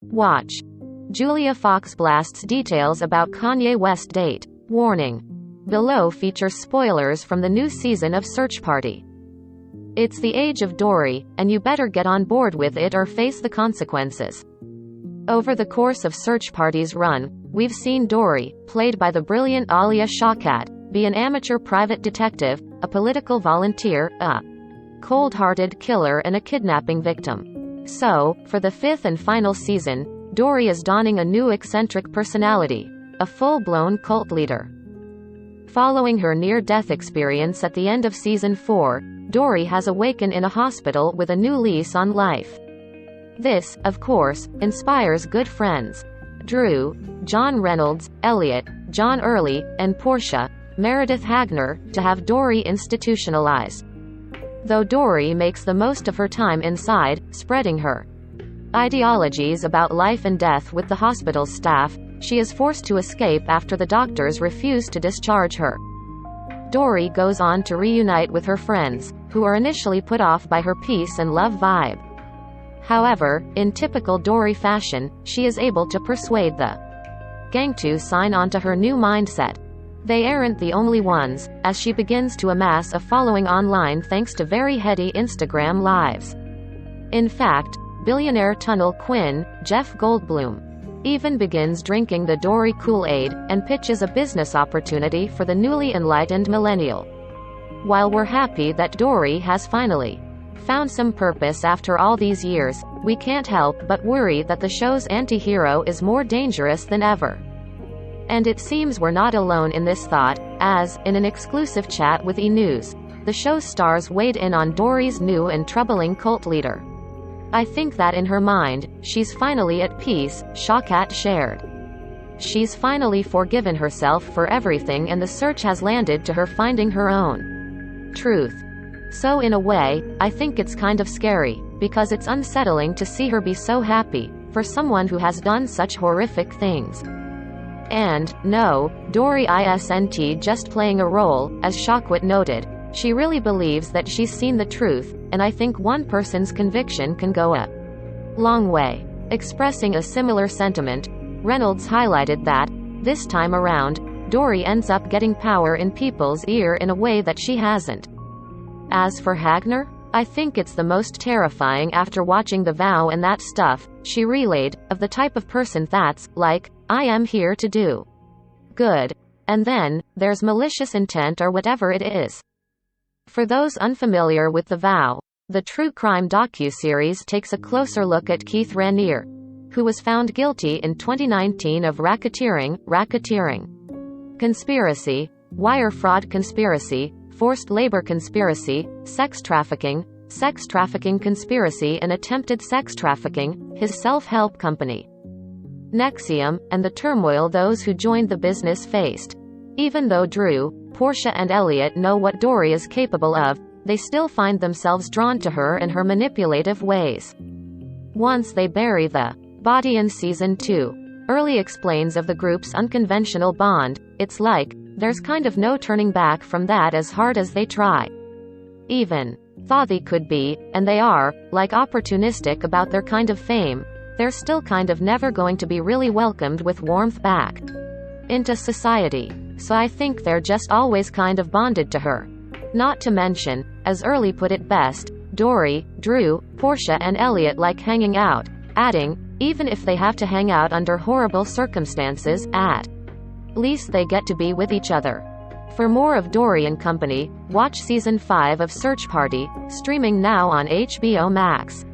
Watch. Julia Fox blasts details about Kanye West date. Warning. Below features spoilers from the new season of Search Party. It's the age of Dory, and you better get on board with it or face the consequences. Over the course of Search Party's run, we've seen Dory, played by the brilliant Alia Shawkat, be an amateur private detective, a political volunteer, a cold-hearted killer and a kidnapping victim. So, for the fifth and final season, Dory is donning a new eccentric personality, a full-blown cult leader. Following her near-death experience at the end of Season 4, Dory has awakened in a hospital with a new lease on life. This, of course, inspires good friends. Drew, John Reynolds, Elliot, John Early, and Portia, Meredith Hagner, to have Dory institutionalized. Though Dory makes the most of her time inside, spreading her ideologies about life and death with the hospital's staff, she is forced to escape after the doctors refuse to discharge her. Dory goes on to reunite with her friends, who are initially put off by her peace and love vibe. However, in typical Dory fashion, she is able to persuade the gang to sign on to her new mindset. They aren't the only ones, as she begins to amass a following online thanks to very heady Instagram lives. In fact, billionaire tunnel Quinn, Jeff Goldblum, even begins drinking the Dory Kool-Aid, and pitches a business opportunity for the newly enlightened millennial. While we're happy that Dory has finally found some purpose after all these years, we can't help but worry that the show's anti-hero is more dangerous than ever. And it seems we're not alone in this thought, as, in an exclusive chat with E! News, the show's stars weighed in on Dory's new and troubling cult leader. I think that in her mind, she's finally at peace, Shawkat shared. She's finally forgiven herself for everything and the search has landed to her finding her own truth. So in a way, I think it's kind of scary, because it's unsettling to see her be so happy, for someone who has done such horrific things. And, no, Dory isn't just playing a role, as Shawkat noted. She really believes that she's seen the truth, and I think one person's conviction can go a long way. Expressing a similar sentiment, Reynolds highlighted that, this time around, Dory ends up getting power in people's ear in a way that she hasn't. As for Hagner, I think it's the most terrifying after watching The Vow and that stuff she relayed, of the type of person that's, like, I am here to do good. And then, there's malicious intent or whatever it is. For those unfamiliar with The Vow, the true crime docuseries takes a closer look at Keith Raniere, who was found guilty in 2019 of racketeering, conspiracy, wire fraud conspiracy, forced labor conspiracy, sex trafficking conspiracy and attempted sex trafficking, his self-help company, NXIVM, and the turmoil those who joined the business faced. Even though Drew, Portia and Elliot know what Dory is capable of, they still find themselves drawn to her and her manipulative ways. Once they bury the body in Season 2, Early explains of the group's unconventional bond, it's like, there's kind of no turning back from that as hard as they try. Even though they could be, and they are, like opportunistic about their kind of fame, they're still kind of never going to be really welcomed with warmth back into society. So I think they're just always kind of bonded to her. Not to mention, as Early put it best, Dory, Drew, Portia and Elliot like hanging out, adding, even if they have to hang out under horrible circumstances, at least they get to be with each other. For more of Dory and Company, watch Season 5 of Search Party, streaming now on HBO Max.